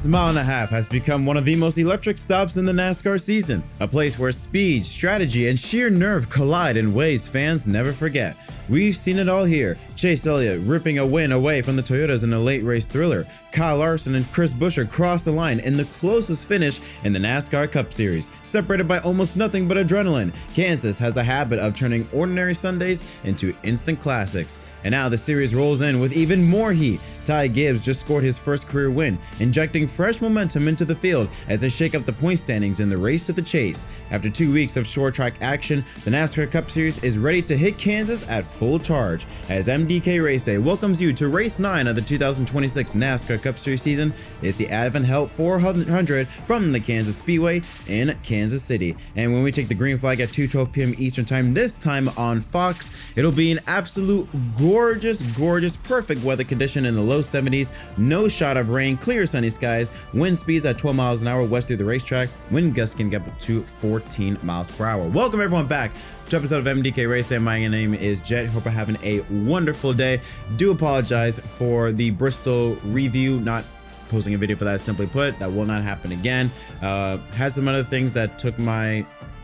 This mile and a half has become one of the most electric stops in the NASCAR season, a place where speed, strategy, and sheer nerve collide in ways fans never forget. We've seen it all here. Chase Elliott ripping a win away from the Toyotas in a late race thriller. Kyle Larson and Chris Busch crossed the line in the closest finish in the NASCAR Cup Series, separated by almost nothing but adrenaline. Kansas has a habit of turning ordinary Sundays into instant classics. And now the series rolls in with even more heat. Ty Gibbs just scored his first career win, injecting fresh momentum into the field as they shake up the point standings in the race to the chase. After 2 weeks of short track action, the NASCAR Cup Series is ready to hit Kansas at full charge as MDK RaceDay welcomes you to race 9 of the 2026 NASCAR Cup Series season. It's the AdventHealth 400 from the Kansas Speedway in Kansas City. And when we take the green flag at 2:12 p.m. Eastern Time, this time on Fox, it'll be an absolute gorgeous, perfect weather condition in the low 70s, no shot of rain, clear sunny skies, wind speeds at 12 miles an hour west through the racetrack, wind gusts can get up to 14 miles per hour. Welcome everyone back to episode of MDK RaceDay. My name is Jet. Hope you're having a wonderful day. Do apologize for the Bristol review, not posting a video for that. Simply put, that will not happen again. Had some other things that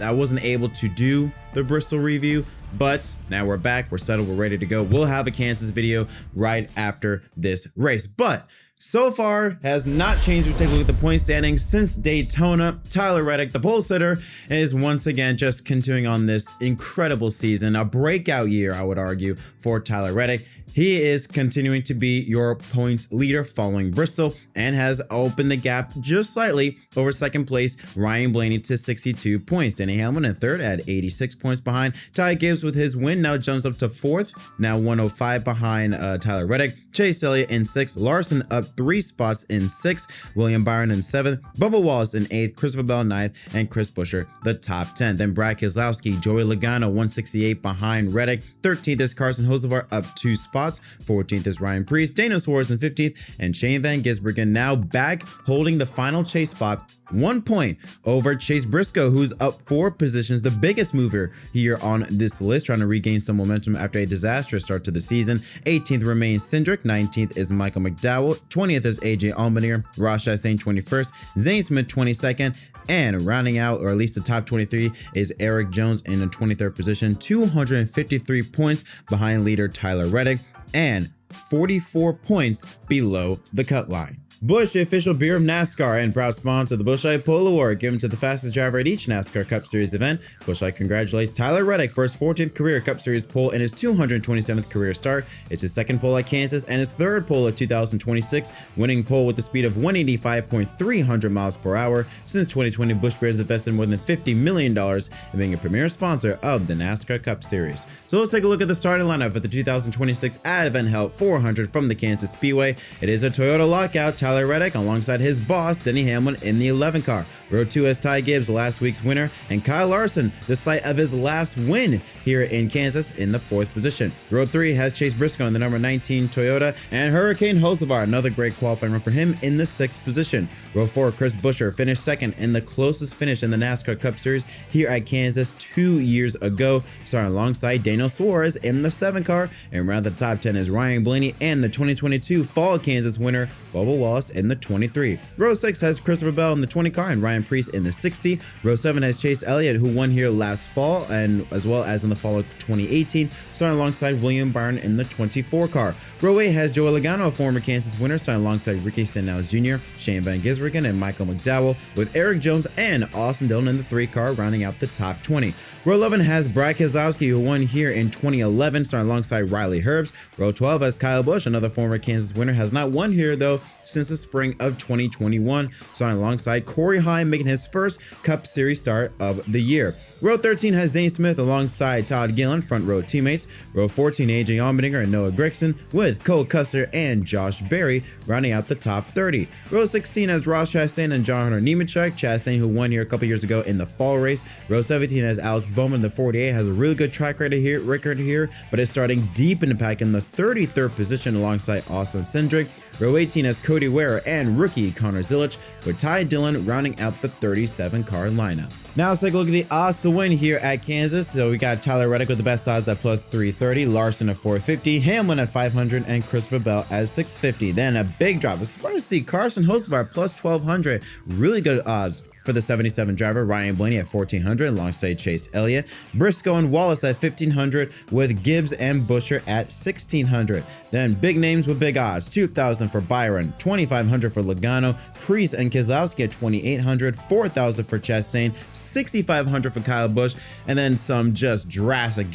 I wasn't able to do the Bristol review, but now we're back, we're settled, we're ready to go. We'll have a Kansas video right after this race, but so far has not changed. We take a look at the point standings since Daytona. Tyler Reddick, the pole sitter, is once again just continuing on this incredible season, a breakout year, I would argue, for Tyler Reddick. He is continuing to be your points leader following Bristol and has opened the gap just slightly over second place Ryan Blaney to 62 points. Denny Hamlin in third at 86 points behind. Ty Gibbs with his win now jumps up to fourth, now 105 behind Tyler Reddick. Chase Elliott in sixth. Larson up 3 spots in sixth. William Byron in seventh. Bubba Wallace in eighth. Christopher Bell ninth. And Chris Buescher the top 10. Then Brad Keselowski, Joey Logano 168 behind Reddick. 13th is Carson Hocevar up 2 spots. 14th is Ryan Preece, Daniel Suarez in 15th, and Shane Van Gisbergen now back holding the final chase spot, 1 point over Chase Briscoe, who's up 4 positions, the biggest mover here on this list, trying to regain some momentum after a disastrous start to the season. 18th remains Cindric, 19th is Michael McDowell, 20th is AJ Allmendinger, Ross Chastain 21st, Zane Smith 22nd, and rounding out, or at least the top 23, is Eric Jones in the 23rd position, 253 points behind leader Tyler Reddick, and 44 points below the cut line. Busch, the official beer of NASCAR and proud sponsor of the Busch Light Polo Award, given to the fastest driver at each NASCAR Cup Series event. Busch Light congratulates Tyler Reddick for his 14th career Cup Series pole and his 227th career start. It's his second pole at Kansas and his third pole at 2026, winning pole with a speed of 185.300 miles per hour. Since 2020, Busch Bears invested more than $50 million in being a premier sponsor of the NASCAR Cup Series. So let's take a look at the starting lineup for the 2026 AdventHealth 400 from the Kansas Speedway. It is a Toyota lockout. Tyler Reddick alongside his boss Denny Hamlin in the 11 car. Row 2 has Ty Gibbs, last week's winner, and Kyle Larson, the site of his last win here in Kansas, in the 4th position. Row 3 has Chase Briscoe in the number 19 Toyota, and Hurricane Hocevar, another great qualifying run for him, in the 6th position. Row 4, Chris Buescher finished second in the closest finish in the NASCAR Cup Series here at Kansas 2 years ago, starting alongside Daniel Suarez in the 7 car, and around the top 10 is Ryan Blaney and the 2022 Fall Kansas winner Bubba Wallace in the 23. Row 6 has Christopher Bell in the 20 car and Ryan Preece in the 60. Row 7 has Chase Elliott, who won here last fall and as well as in the fall of 2018, starting alongside William Byron in the 24 car. Row 8 has Joey Logano, a former Kansas winner, starting alongside Ricky Stenhouse Jr., Shane Van Gisbergen, and Michael McDowell, with Eric Jones and Austin Dillon in the 3 car, rounding out the top 20. Row 11 has Brad Keselowski, who won here in 2011, starting alongside Riley Herbst. Row 12 has Kyle Busch, another former Kansas winner, has not won here though since the spring of 2021, starting alongside Corey Heim, making his first Cup Series start of the year. Row 13 has Zane Smith alongside Todd Gillen, front row teammates. Row 14, AJ Allmendinger and Noah Gragson, with Cole Custer and Josh Berry rounding out the top 30. Row 16 has Ross Chastain and John Hunter Nemechek. Chastain, who won here a couple years ago in the fall race. Row 17 has Alex Bowman, the 48, has a really good track record here, but is starting deep in the pack in the 33rd position alongside Austin Cindric. Row 18 has Cody Ware and rookie Connor Zilic, with Ty Dillon rounding out the 37-car lineup. Now let's take a look at the odds to win here at Kansas. So we got Tyler Reddick with the best odds at plus 330, Larson at 450, Hamlin at 500, and Christopher Bell at 650. Then a big drop. It's surprised to see Carson Hocevar plus 1200. Really good odds for the 77 driver, Ryan Blaney at 1400 alongside Chase Elliott, Briscoe and Wallace at 1500 with Gibbs and Buescher at 1600. Then big names with big odds, 2000 for Byron, 2500 for Logano, Priest and Keselowski at 2800, 4000 for Chastain, 6500 for Kyle Busch, and then some just drastic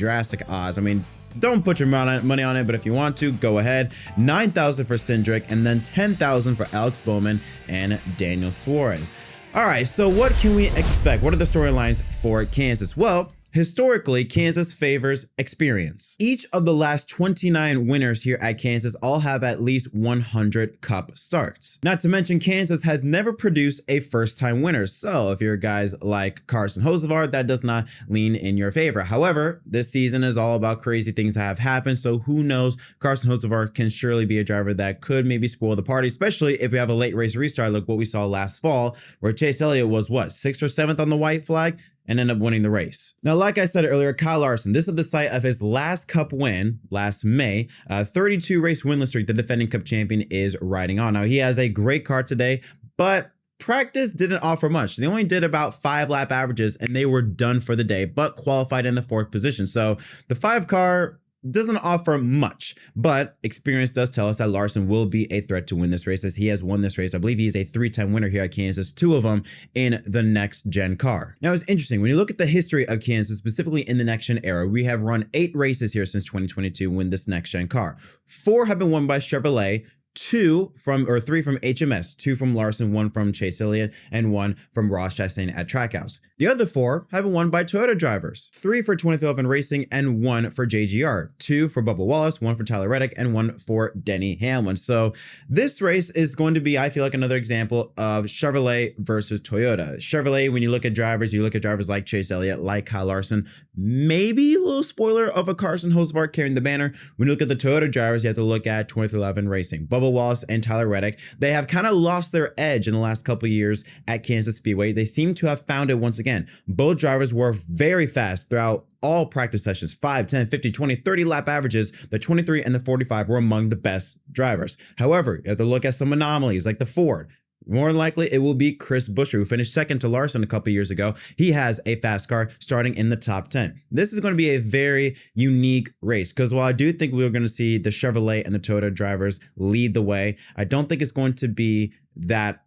odds. I mean, don't put your money on it, but if you want to, go ahead. 9,000 for Cindric, and then 10,000 for Alex Bowman and Daniel Suarez. All right, so what can we expect? What are the storylines for Kansas? Well, historically, Kansas favors experience. Each of the last 29 winners here at Kansas all have at least 100 Cup starts. Not to mention, Kansas has never produced a first-time winner. So if you're guys like Carson Hocevar, that does not lean in your favor. However, this season is all about crazy things that have happened. So who knows? Carson Hocevar can surely be a driver that could maybe spoil the party, especially if we have a late race restart like what we saw last fall, where Chase Elliott was, what, 6th or 7th on the white flag? And end up winning the race. Now, like I said earlier, Kyle Larson, this is the site of his last Cup win last May. 32 race winless streak the defending Cup champion is riding on. Now, he has a great car today, but practice didn't offer much. They only did about 5 lap averages and they were done for the day, but qualified in the 4th position. So the 5 car doesn't offer much, but experience does tell us that Larson will be a threat to win this race, as he has won this race. I believe he is a 3-time winner here at Kansas, 2 of them in the next gen car. Now, it's interesting when you look at the history of Kansas, specifically in the next gen era. We have run 8 races here since 2022 when this next gen car. 4 have been won by Chevrolet, 3 from HMS, 2 from Larson, 1 from Chase Elliott, and 1 from Ross Chastain at Trackhouse. The other 4 have been won by Toyota drivers, 3 for 2011 Racing and 1 for JGR, 2 for Bubba Wallace, 1 for Tyler Reddick, and 1 for Denny Hamlin. So this race is going to be, I feel like, another example of Chevrolet versus Toyota. Chevrolet, when you look at drivers like Chase Elliott, like Kyle Larson, maybe a little spoiler of a Carson Hocevar carrying the banner. When you look at the Toyota drivers, you have to look at 2011 Racing. Bubba Wallace and Tyler Reddick, they have kind of lost their edge in the last couple of years at Kansas Speedway. They seem to have found it once again. Both drivers were very fast throughout all practice sessions, 5, 10, 50, 20, 30 lap averages. The 23 and the 45 were among the best drivers. However, you have to look at some anomalies like the Ford. More than likely, it will be Chris Buescher, who finished 2nd to Larson a couple years ago. He has a fast car starting in the top 10. This is going to be a very unique race because while I do think we're going to see the Chevrolet and the Toyota drivers lead the way, I don't think it's going to be that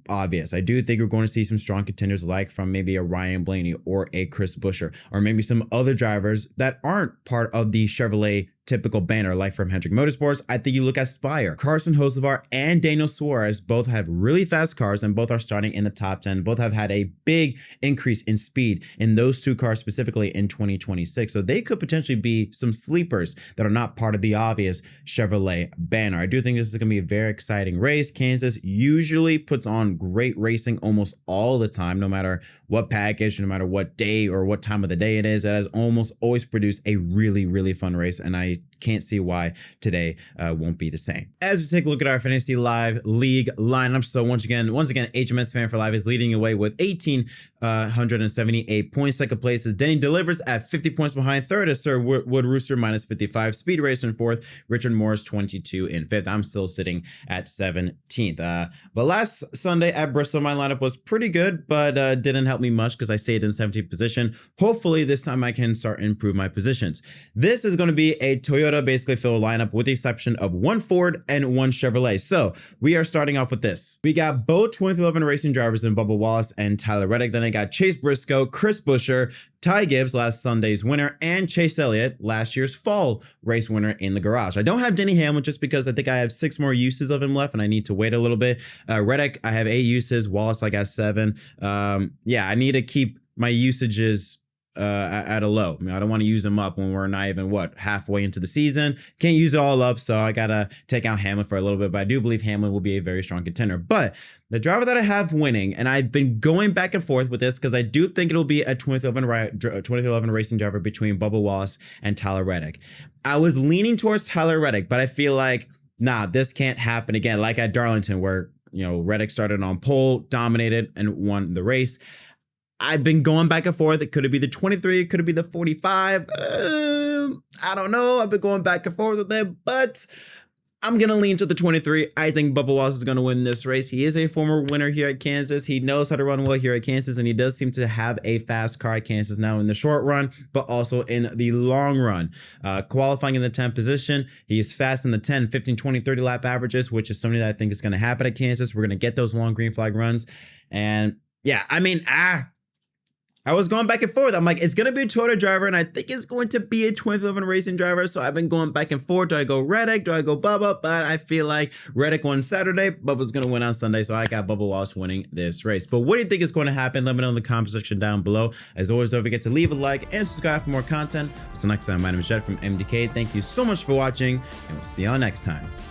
obvious. I do think we're going to see some strong contenders like from maybe a Ryan Blaney or a Chris Buescher, or maybe some other drivers that aren't part of the Chevrolet typical banner like from Hendrick Motorsports. I think you look at Spire. Carson Hocevar and Daniel Suarez both have really fast cars and both are starting in the top 10. Both have had a big increase in speed in those 2 cars specifically in 2026. So they could potentially be some sleepers that are not part of the obvious Chevrolet banner. I do think this is going to be a very exciting race. Kansas usually puts on great racing almost all the time, no matter what package, no matter what day or what time of the day it is. It has almost always produced a really, really fun race, and I can't see why today won't be the same. As we take a look at our Fantasy Live League lineup, so once again, HMS Fan for Life is leading away with 1,878 points. Second place is Denny Delivers at 50 points behind. Third is Sir Wood Rooster minus 55. Speed Racer in 4th. Richard Morris 22 in 5th. I'm still sitting at 17th. But last Sunday at Bristol, my lineup was pretty good, but didn't help me much because I stayed in 17th position. Hopefully this time I can start and improve my positions. This is going to be a Toyota basically filled lineup with the exception of 1 Ford and 1 Chevrolet. So we are starting off with this. We got both 2011 racing drivers in Bubba Wallace and Tyler Reddick. Then I got Chase Briscoe, Chris Buescher, Ty Gibbs, last Sunday's winner, and Chase Elliott, last year's fall race winner in the garage. I don't have Denny Hamlin just because I think I have 6 more uses of him left and I need to wait a little bit. Reddick, I have 8 uses. Wallace, I got 7. Yeah, I need to keep my usages at a low. I mean, I don't want to use them up when we're not even halfway into the season. Can't use it all up, so I gotta take out Hamlin for a little bit. But I do believe Hamlin will be a very strong contender. But the driver that I have winning, and I've been going back and forth with this because I do think it'll be a 2011 racing driver between Bubba Wallace and Tyler Reddick. I was leaning towards Tyler Reddick, but I feel like nah, this can't happen again. Like at Darlington, where, you know, Reddick started on pole, dominated, and won the race. I've been going back and forth. It could be the 23, it could be the 45. I don't know. I've been going back and forth with it, but I'm going to lean to the 23. I think Bubba Wallace is going to win this race. He is a former winner here at Kansas. He knows how to run well here at Kansas, and he does seem to have a fast car at Kansas now in the short run, but also in the long run. Qualifying in the 10th position, he is fast in the 10, 15, 20, 30 lap averages, which is something that I think is going to happen at Kansas. We're going to get those long green flag runs. And yeah, I mean, I was going back and forth. I'm like, it's going to be a Toyota driver, and I think it's going to be a 2011 racing driver. So I've been going back and forth. Do I go Reddick? Do I go Bubba? But I feel like Reddick won Saturday. Bubba's going to win on Sunday. So I got Bubba Wallace winning this race. But what do you think is going to happen? Let me know in the comment section down below. As always, don't forget to leave a like and subscribe for more content. Until next time, my name is Jed from MDK. Thank you so much for watching, and we'll see y'all next time.